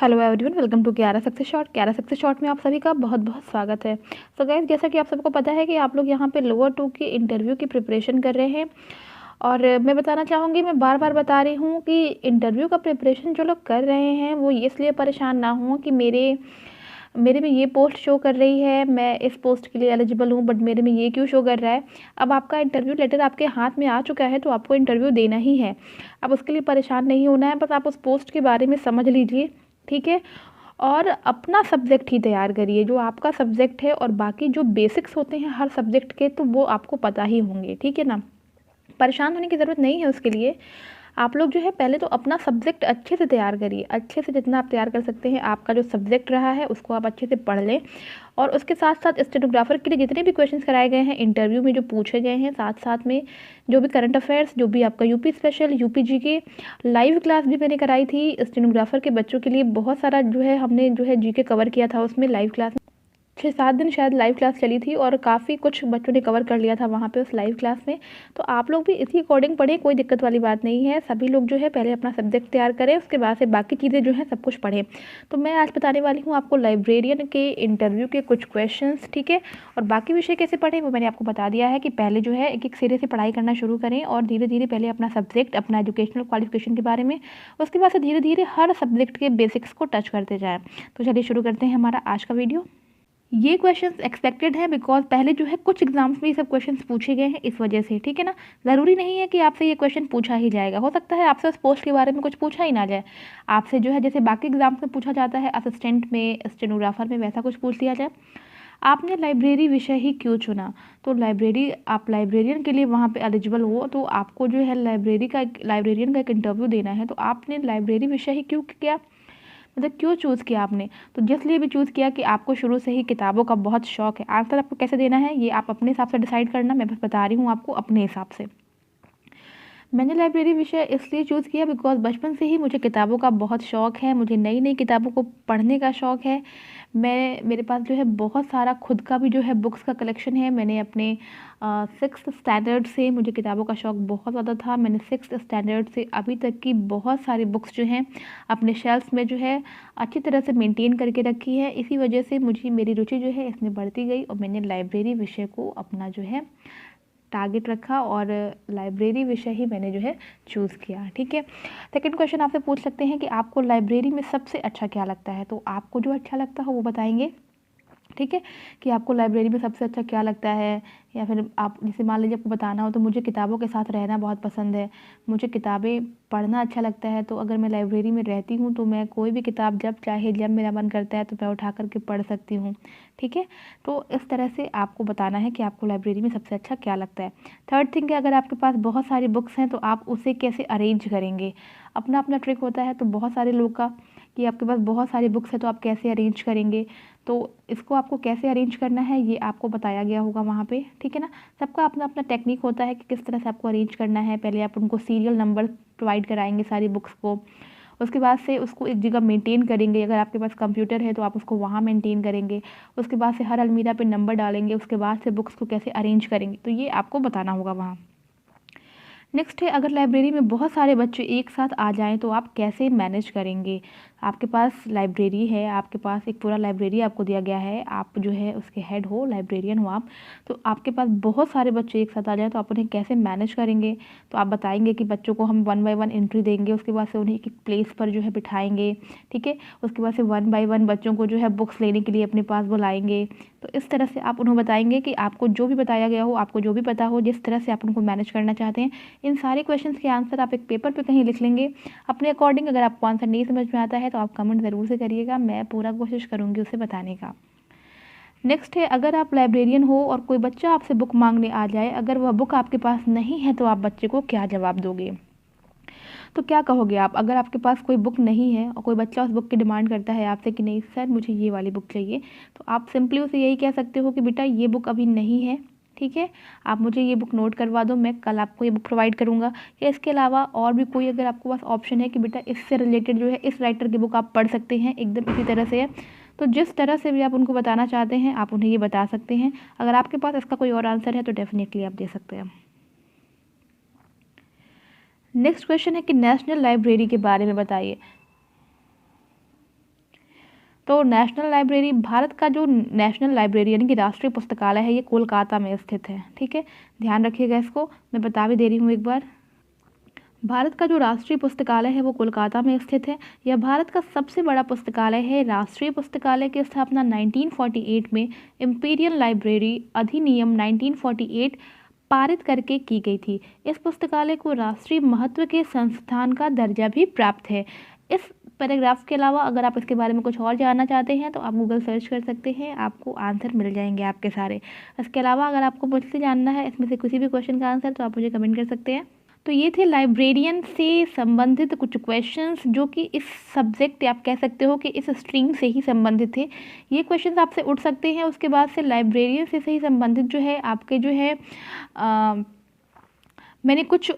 Hello everyone, welcome to क्यारा success short. क्यारा success short में आप सभी का बहुत बहुत स्वागत है। सो गाइस, जैसा कि आप सबको पता है कि आप लोग यहाँ पे लोअर 2 की इंटरव्यू की प्रिपरेशन कर रहे हैं। और मैं बताना चाहूँगी, मैं बार बार बता रही हूँ कि इंटरव्यू का प्रिपरेशन जो लोग कर रहे हैं वो इसलिए परेशान ना हों कि मेरे मेरे में ये पोस्ट शो कर रही है, मैं इस पोस्ट के लिए एलिजिबल हूँ, बट मेरे में ये क्यों शो कर रहा है। अब आपका इंटरव्यू लेटर आपके हाथ में आ चुका है तो आपको इंटरव्यू देना ही है। अब उसके लिए परेशान नहीं होना है, बस आप उस पोस्ट के बारे में समझ लीजिए, ठीक है। और अपना सब्जेक्ट ही तैयार करिए, जो आपका सब्जेक्ट है, और बाकी जो बेसिक्स होते हैं हर सब्जेक्ट के तो वो आपको पता ही होंगे, ठीक है ना। परेशान होने की ज़रूरत नहीं है उसके लिए। आप लोग जो है पहले तो अपना सब्जेक्ट अच्छे से तैयार करिए, अच्छे से जितना आप तैयार कर सकते हैं। आपका जो सब्जेक्ट रहा है उसको आप अच्छे से पढ़ लें, और उसके साथ साथ स्टेनोग्राफर के लिए जितने भी क्वेश्चंस कराए गए हैं इंटरव्यू में, जो पूछे गए हैं, साथ साथ में जो भी करंट अफेयर्स, जो भी आपका UP special, UP GK live class भी मैंने कराई थी स्टेनोग्राफर के बच्चों के लिए। बहुत सारा जो है हमने जो है जीके कवर किया था उसमें लाइव क्लास। 6-7 दिन शायद लाइव क्लास चली थी और काफ़ी कुछ बच्चों ने कवर कर लिया था वहाँ पे उस लाइव क्लास में। तो आप लोग भी इसी अकॉर्डिंग पढ़ें, कोई दिक्कत वाली बात नहीं है। सभी लोग जो है पहले अपना सब्जेक्ट तैयार करें, उसके बाद से बाकी चीज़ें जो हैं सब कुछ पढ़ें। तो मैं आज बताने वाली हूँ आपको लाइब्रेरियन के इंटरव्यू के कुछ क्वेश्चंस, ठीक है। और बाकी विषय कैसे पढ़ें वो मैंने आपको बता दिया है कि पहले जो है एक एक सिरे से पढ़ाई करना शुरू करें, और धीरे धीरे पहले अपना सब्जेक्ट, अपना एजुकेशनल क्वालिफिकेशन के बारे में, उसके बाद से धीरे धीरे हर सब्जेक्ट के बेसिक्स को टच करते जाएँ। तो चलिए शुरू करते हैं हमारा आज का वीडियो। ये क्वेश्चंस एक्सपेक्टेड है बिकॉज पहले जो है कुछ एग्जाम्स में ये सब क्वेश्चंस पूछे गए हैं, इस वजह से, ठीक है ना। ज़रूरी नहीं है कि आपसे ये क्वेश्चन पूछा ही जाएगा, हो सकता है आपसे उस पोस्ट के बारे में कुछ पूछा ही ना जाए। आपसे जो है जैसे बाकी एग्जाम्स में पूछा जाता है, असिस्टेंट में, स्टेनोग्राफर में, वैसा कुछ पूछ लिया जाए। आपने लाइब्रेरी विषय ही क्यों चुना, तो लाइब्रेरी, आप लाइब्रेरियन के लिए वहाँ पे एलिजिबल हो तो आपको जो है लाइब्रेरियन का एक इंटरव्यू देना है। तो आपने लाइब्रेरी विषय ही क्यों किया, मतलब क्यों चूज़ किया आपने। तो जिस लिए भी चूज़ किया कि आपको शुरू से ही किताबों का बहुत शौक है। आंसर आपको कैसे देना है ये आप अपने हिसाब से डिसाइड करना, मैं बस बता रही हूँ आपको अपने हिसाब से। मैंने लाइब्रेरी विषय इसलिए चूज़ किया बिकॉज बचपन से ही मुझे किताबों का बहुत शौक़ है, मुझे नई नई किताबों को पढ़ने का शौक़ है। मेरे पास जो है बहुत सारा खुद का भी जो है बुक्स का कलेक्शन है। मैंने अपने 6th स्टैंडर्ड से मुझे किताबों का शौक़ बहुत ज़्यादा था। मैंने 6th स्टैंडर्ड से अभी तक की बहुत सारी बुक्स जो हैं अपने शेल्फ में जो है अच्छी तरह से मेंटेन करके रखी है। इसी वजह से मुझे मेरी रुचि जो है इसमें बढ़ती गई, और मैंने लाइब्रेरी विषय को अपना जो है टारगेट रखा, और लाइब्रेरी विषय ही मैंने जो है चूज़ किया, ठीक है। सेकंड क्वेश्चन आपसे पूछ सकते हैं कि आपको लाइब्रेरी में सबसे अच्छा क्या लगता है, तो आपको जो अच्छा लगता है वो बताएंगे, ठीक है। कि आपको लाइब्रेरी में सबसे अच्छा क्या लगता है, या फिर आप जैसे मान लीजिए आपको बताना हो तो मुझे किताबों के साथ रहना बहुत पसंद है, मुझे किताबें पढ़ना अच्छा लगता है। तो अगर मैं लाइब्रेरी में रहती हूँ तो मैं कोई भी किताब जब चाहे, जब मेरा मन करता है तो मैं उठा करके पढ़ सकती हूँ, ठीक है। तो इस तरह से आपको बताना है कि आपको लाइब्रेरी में सबसे अच्छा क्या लगता है। थर्ड थिंग है, अगर आपके पास बहुत सारी बुक्स हैं तो आप उसे कैसे अरेंज करेंगे। अपना अपना ट्रिक होता है तो बहुत सारे लोग का, कि आपके पास बहुत सारी बुक्स है तो आप कैसे अरेंज करेंगे। तो इसको आपको कैसे अरेंज करना है ये आपको बताया गया होगा वहाँ पे, ठीक है ना। सबका अपना अपना टेक्निक होता है कि किस तरह से आपको अरेंज करना है। पहले आप उनको सीरियल नंबर प्रोवाइड कराएंगे सारी बुक्स को, उसके बाद से उसको एक जगह मेंटेन करेंगे। अगर आपके पास कंप्यूटर है तो आप उसको वहाँ मेंटेन करेंगे। उसके बाद से हर अलमीरा पे नंबर डालेंगे, उसके बाद से बुक्स को कैसे अरेंज करेंगे, तो ये आपको बताना होगा वहाँ। नेक्स्ट है, अगर लाइब्रेरी में बहुत सारे बच्चे एक साथ आ जाएं तो आप कैसे मैनेज करेंगे। आपके पास लाइब्रेरी है, आपके पास एक पूरा लाइब्रेरी आपको दिया गया है, आप जो है उसके हेड हो, लाइब्रेरियन हो आप, तो आपके पास बहुत सारे बच्चे एक साथ आ जाएं तो आप उन्हें कैसे मैनेज करेंगे। तो आप बताएंगे कि बच्चों को हम 1 बाय 1 एंट्री देंगे, उसके बाद से उन्हें एक प्लेस पर जो है बिठाएंगे, ठीक है। उसके बाद से 1 बाय 1 बच्चों को जो है बुक्स लेने के लिए अपने पास बुलाएंगे। तो इस तरह से आप उन्हें बताएंगे कि आपको जो भी बताया गया हो, आपको जो भी पता हो, जिस तरह से आप उनको मैनेज करना चाहते हैं, इन सारे क्वेश्चंस के आंसर आप एक पेपर पे कहीं लिख लेंगे अपने अकॉर्डिंग। अगर आपको आंसर नहीं समझ में आता है तो आप कमेंट ज़रूर से करिएगा, मैं पूरा कोशिश करूँगी उसे बताने का। नेक्स्ट है, अगर आप लाइब्रेरियन हो और कोई बच्चा आपसे बुक मांगने आ जाए, अगर वह बुक आपके पास नहीं है तो आप बच्चे को क्या जवाब दोगे। तो क्या कहोगे आप, अगर आपके पास कोई बुक नहीं है और कोई बच्चा उस बुक की डिमांड करता है आपसे कि नहीं सर मुझे ये वाली बुक चाहिए, तो आप सिंपली उसे यही कह सकते हो कि बेटा ये बुक अभी नहीं है, ठीक है। आप मुझे ये बुक नोट करवा दो, मैं कल आपको ये बुक प्रोवाइड करूँगा। या इसके अलावा और भी कोई अगर आपके पास ऑप्शन है कि बेटा इससे रिलेटेड जो है इस राइटर की बुक आप पढ़ सकते हैं, एकदम इसी तरह से है, तो जिस तरह से भी आप उनको बताना चाहते हैं आप उन्हें ये बता सकते हैं। अगर आपके पास इसका कोई और आंसर है तो डेफिनेटली आप दे सकते हैं। नेक्स्ट क्वेश्चन है कि नेशनल लाइब्रेरी के बारे में बताइए। तो नेशनल लाइब्रेरी, भारत का जो नेशनल लाइब्रेरी यानी कि राष्ट्रीय पुस्तकालय है, ये कोलकाता में स्थित है। ठीक है, ध्यान रखिएगा इसको, मैं बता भी दे रही हूँ एक बार। भारत का जो राष्ट्रीय पुस्तकालय है वो कोलकाता में स्थित है। यह भारत का सबसे बड़ा पुस्तकालय है। राष्ट्रीय पुस्तकालय की स्थापना 1948 में इंपीरियल लाइब्रेरी अधिनियम 1948 पारित करके की गई थी। इस पुस्तकालय को राष्ट्रीय महत्व के संस्थान का दर्जा भी प्राप्त है। इस पैराग्राफ के अलावा अगर आप इसके बारे में कुछ और जानना चाहते हैं तो आप गूगल सर्च कर सकते हैं, आपको आंसर मिल जाएंगे आपके सारे। इसके अलावा अगर आपको मुझसे जानना है इसमें से किसी भी क्वेश्चन का आंसर, तो आप मुझे कमेंट कर सकते हैं। तो ये थे लाइब्रेरियन से संबंधित कुछ क्वेश्चंस जो कि इस सब्जेक्ट, आप कह सकते हो कि इस स्ट्रीम से ही संबंधित थे। ये क्वेश्चंस आपसे उठ सकते हैं। उसके बाद से लाइब्रेरियन से ही संबंधित जो है आपके जो है मैंने कुछ,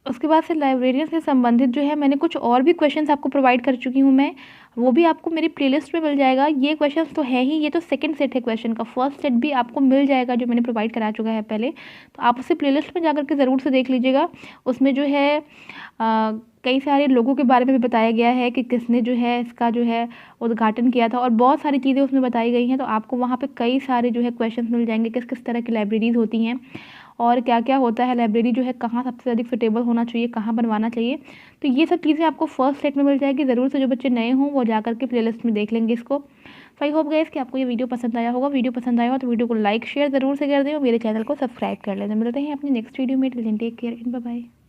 उसके बाद से लाइब्रेरियन से संबंधित जो है मैंने कुछ और भी क्वेश्चंस आपको प्रोवाइड कर चुकी हूँ मैं, वो भी आपको मेरी प्लेलिस्ट में मिल जाएगा। ये क्वेश्चंस तो है ही, ये तो सेकंड सेट है क्वेश्चन का, फर्स्ट सेट भी आपको मिल जाएगा जो मैंने प्रोवाइड करा चुका है पहले, तो आप उसे प्लेलिस्ट में जाकर के ज़रूर से देख लीजिएगा। उसमें जो है कई सारे लोगों के बारे में भी बताया गया है कि किसने जो है इसका जो है उद्घाटन किया था, और बहुत सारी चीज़ें उसमें बताई गई हैं। तो आपको वहाँ पे कई सारे जो है क्वेश्चन मिल जाएंगे, किस किस तरह की लाइब्रेरीज़ होती हैं और क्या क्या होता है, लाइब्रेरी जो है कहाँ सबसे अधिक सुटेबल होना चाहिए, कहाँ बनवाना चाहिए। तो ये सब चीज़ें आपको फर्स्ट सेट में मिल जाएगी। ज़रूर से जो बच्चे नए हों वो जाकर के प्लेलिस्ट में देख लेंगे इसको। तो आई होप गाइस कि आपको ये वीडियो पसंद आया होगा। वीडियो पसंद आया हो तो वीडियो को लाइक शेयर ज़रूर से कर दें और मेरे चैनल को सब्सक्राइब कर लें। मिलते हैं अपने नेक्स्ट वीडियो में। Till then take care and bye bye.